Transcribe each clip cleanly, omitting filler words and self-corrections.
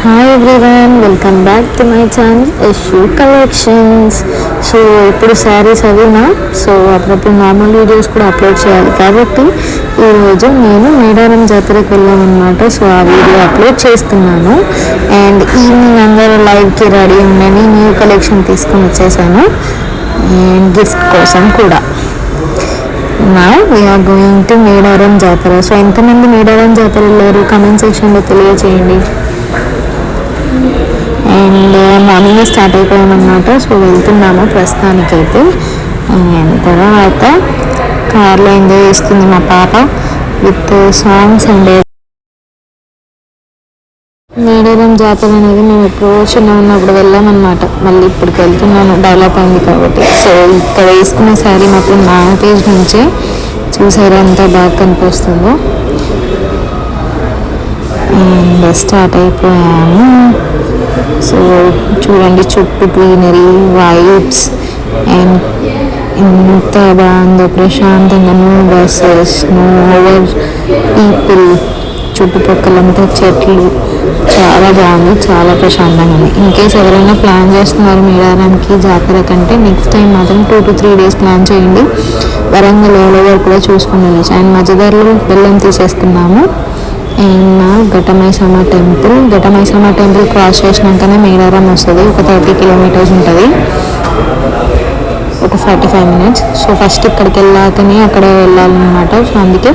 Hi everyone, welcome back to my channel Yashu collections. So ఇప్పుడు శారీస్ అవినా, so అప్పుడప్పుడు normal videos కూడా అప్లోడ్ చేయాలి కాబట్టి ఈరోజు నేను మేడారం జాతరకు వెళ్ళామన్నమాట. సో ఆ వీడియో అప్లోడ్ చేస్తున్నాను. అండ్ ఈవినింగ్ అందరూ లైవ్కి రెడీ ఉండని న్యూ కలెక్షన్ తీసుకొని వచ్చేసాను, అండ్ గిఫ్ట్ కోసం కూడా. నా వీఆర్ గోయింగ్ టు మేడారం జాతర. సో ఎంతమంది మేడారం జాతర వెళ్ళారు కమెంట్ సెక్షన్లో తెలియచేయండి. అండ్ మార్నింగ్ స్టార్ట్ అయిపోయామన్నమాట. సో వెళ్తున్నాము ప్రస్తుతానికైతే. తర్వాత కార్లో ఎంజాయ్ చేస్తుంది మా పాప విత్ సాంగ్స్. అండ్ మేడారం జాతర అనేది మేము ఎప్పుడో చిన్న ఉన్నప్పుడు వెళ్ళామన్నమాట. మళ్ళీ ఇప్పటికి వెళ్తున్నాను, డెవలప్ అయింది కాబట్టి. సో ఇక్కడ వేసుకున్న శారీ మాత్రం నా పేజ్ నుంచే చూసారా ఎంత బాగా కనిపిస్తుందో. అండ్ స్టార్ట్ అయిపోయాము. సో చూడండి చుట్టూ గ్రీనరీ, వైబ్స్, అండ్ ఎంత బాగుందో ప్రశాంతంగా. No buses, no over people, చుట్టుపక్కలంతా చెట్లు, చాలా బాగుంది, చాలా ప్రశాంతంగా ఉంది. ఇన్కేస్ ఎవరైనా ప్లాన్ చేస్తున్నారు మేడారానికి జాతర కంటే నెక్స్ట్ టైం మాత్రం 2 to 3 days ప్లాన్ చేయండి. వరంగల్ ఆల్ ఓవర్ కూడా చూసుకుని వెళ్ళచ్చు. అండ్ మధ్యదారులు బెల్లం తీసేసుకున్నాము. అండ్ ఘటమైసమ్మ టెంపుల్ క్రాస్ చేసినాకనే మేడారం వస్తుంది. ఒక 30 kilometers ఉంటుంది, ఒక 45 minutes. సో ఫస్ట్ ఇక్కడికి వెళ్ళాకనే అక్కడ వెళ్ళాలన్నమాట. సో అందుకే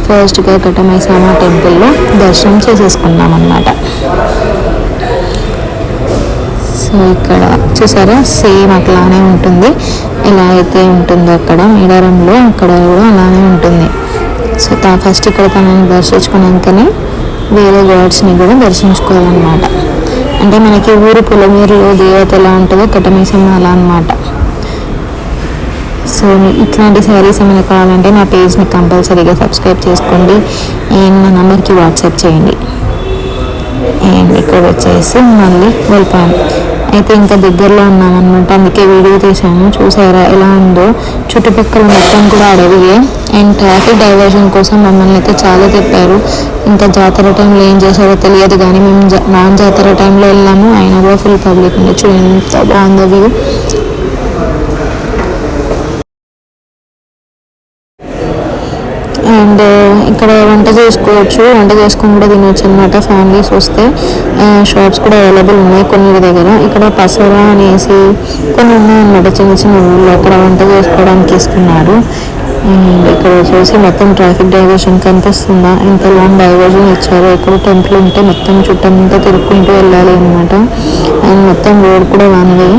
ఫస్ట్గా ఘటమైసమ్మ టెంపుల్లో దర్శనం చేసేసుకున్నాం అన్నమాట. సో ఇక్కడ చూసారా సేమ్ అట్లానే ఉంటుంది, ఎలా అయితే ఉంటుందో అక్కడ మేడారంలో అక్కడ కూడా అలానే ఉంటుంది. సో ఫస్ట్ ఇక్కడ తనని దర్శించుకున్నాకనే వేరే గాడ్స్ని కూడా దర్శించుకోవాలన్నమాట. అంటే మనకి ఊరు పొలమూరులో దేవత ఎలా ఉంటుందో ఘటమైసమ్మ అలా అన్నమాట. సో ఇట్లాంటి శారీస్ ఏమైనా కావాలంటే నా పేజ్ని కంపల్సరీగా సబ్స్క్రైబ్ చేసుకోండి. అండ్ నా నెంబర్కి వాట్సాప్ చేయండి. అండ్ ఇక్కడ వచ్చేసి మళ్ళీ వెళ్ళిపోయాను. అయితే ఇంకా దగ్గరలో ఉన్నామన్నమాట, అందుకే వీడియో తీసాను. చూసారా ఎలా ఉందో, చుట్టుపక్కల మొత్తం కూడా అడవియే. అండ్ ట్రాఫిక్ డైవర్షన్ కోసం మమ్మల్ని అయితే చాలా తిప్పారు. ఇంకా జాతర టైంలో ఏం చేశారో తెలియదు కానీ మేము నాన్ జాతర టైంలో వెళ్ళాము, అయినా కూడా ఫుల్ పబ్లిక్ ఉంది. చూడండి ఎంత బాగుందో వ్యూ. అండ్ ఇక్కడ వంట చేసుకోవచ్చు, వంట చేసుకొని కూడా తినవచ్చు అనమాట. ఫ్యామిలీస్ వస్తే షాప్స్ కూడా అవైలబుల్ ఉన్నాయి కొన్ని దగ్గర. ఇక్కడ పసరా అనేసి కొన్ని ఉన్నాయన్నమాట చిన్న చిన్న ఊళ్ళో, అక్కడ వంట చేసుకోవడానికి ఇస్తున్నారు. అండ్ ఇక్కడ వచ్చేసి మొత్తం ట్రాఫిక్ డైవర్షన్ కనిపిస్తుందా, ఎంత లాంగ్ డైవర్షన్ ఇచ్చారో. ఎక్కడ టెంపుల్ ఉంటే మొత్తం చుట్టంతా తిరుక్కుంటూ వెళ్ళాలి అనమాట. అండ్ మొత్తం రోడ్ కూడా వన్ వే,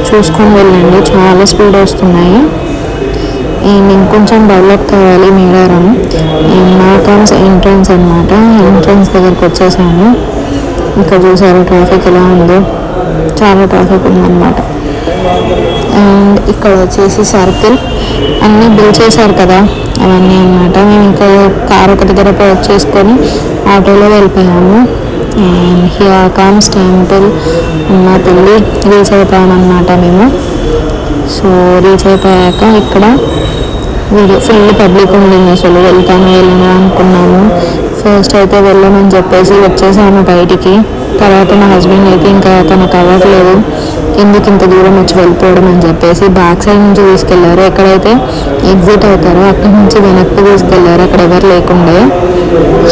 చూసుకొని వెళ్ళండి, చాలా స్పీడ్ వస్తున్నాయి. అండ్ ఇంకొంచెం డెవలప్ కావాలి మేడారం. అండ్ నాకమ్స్ ఎంట్రన్స్ అనమాట, ఎంట్రన్స్ దగ్గరికి వచ్చేసాము. ఇక్కడ చూసారు ట్రాఫిక్ ఎలా ఉందో, చాలా ట్రాఫిక్ ఉందన్నమాట. అండ్ ఇక్కడ వచ్చేసి సర్కిల్ అన్నీ బిల్ చేశారు కదా అవన్నీ అన్నమాట. మేము ఇంకా కార్ ఒక దగ్గర పార్క్ చేసుకొని ఆటోలో వెళ్ళిపోయాము. అండ్ హియర్ కమ్స్ టెంపుల్ మా పెళ్ళి రీచ్ అయిపోయామన్నమాట మేము. సో రీచ్ అయిపోయాక ఇక్కడ వీడియో ఫుల్ పబ్లిక్ ఉండింది. అసలు వెళ్ళను అనుకున్నాము. ఫస్ట్ అయితే వెళ్ళమని చెప్పేసి వచ్చేసాము బయటికి. తర్వాత మా హస్బెండ్ అయితే ఇంకా తనకు అవ్వట్లేదు, ఎందుకు ఇంత దూరం వచ్చి వెళ్ళిపోవడం అని చెప్పేసి బ్యాక్ సైడ్ నుంచి తీసుకెళ్లారు. ఎక్కడైతే ఎగ్జిట్ అవుతారో అక్కడి నుంచి వెనక్కి తీసుకెళ్లారు, అక్కడ ఎవరు లేకుండే.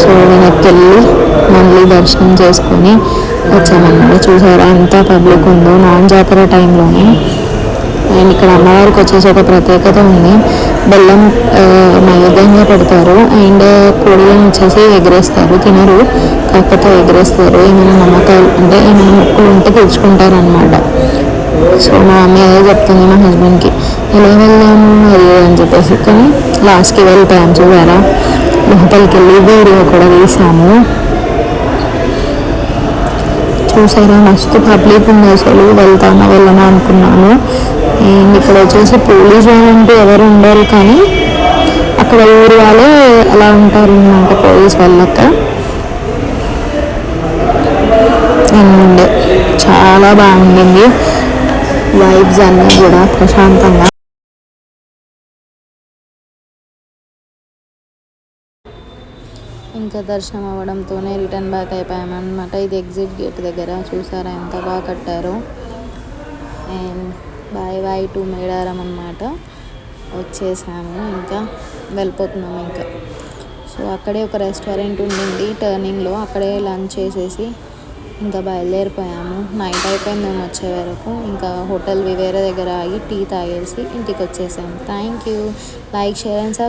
సో వెనక్కి వెళ్ళి మళ్ళీ దర్శనం చేసుకొని వచ్చామన్నమాట. చూసారా ఎంత పబ్లిక్ ఉందో నాన్ జాతర టైంలోనే. అండ్ ఇక్కడ అమ్మవారికి వచ్చేసి ఒక ప్రత్యేకత ఉంది, బెల్లం నైవేద్యంగా పెడతారు. అండ్ కోడిలను వచ్చేసి ఎగరేస్తారు, తినరు, కాకపోతే ఎగరేస్తారు. ఏమైనా నమ్మకాలు అంటే ఏమైనా మొక్కులు ఉంటే తెచ్చుకుంటారు అనమాట. సో మా మమ్మీ అదే చెప్తుంది మా హస్బెండ్కి, ఎలా వెళ్దాము అది అని చెప్పేసి. కానీ లాస్ట్కి వెళ్ళిపోయాము. చూసారా లోపలికి వెళ్ళి వీడియో కూడా తీసాము. చూసారా మస్తు పబ్లిక్ ఉంది, అసలు వెళ్ళమా అనుకున్నాను. అండ్ ఇక్కడ వచ్చేసి పోలీస్ వాళ్ళంటూ ఎవరు ఉండరు, కానీ అక్కడ ఊరు వాళ్ళే అలా ఉంటారు అన్నమాట, పోలీస్ వాళ్ళక. అండ్ చాలా బాగుండింది వైబ్స్ అన్నీ కూడా ప్రశాంతంగా. ఇంకా దర్శనం అవ్వడంతోనే రిటర్న్ బ్యాక్ అయిపోయామన్నమాట. ఇది ఎగ్జిట్ గేట్ దగ్గర చూసారా ఎంత బాగా కట్టారో. అండ్ బాయ్ టు మేడారం అన్నమాట. వచ్చేసాము, ఇంకా వెళ్ళిపోతున్నాము ఇంకా. సో అక్కడే ఒక రెస్టారెంట్ ఉండింది టర్నింగ్లో, అక్కడే లంచ్ చేసేసి ఇంకా బయలుదేరిపోయాము. నైట్ అయిపోయింది మేము వచ్చే వరకు. ఇంకా హోటల్ వేరే దగ్గర ఆగి టీ తాగేసి ఇంటికి వచ్చేసాము. Thank you. Like, share and subscribe.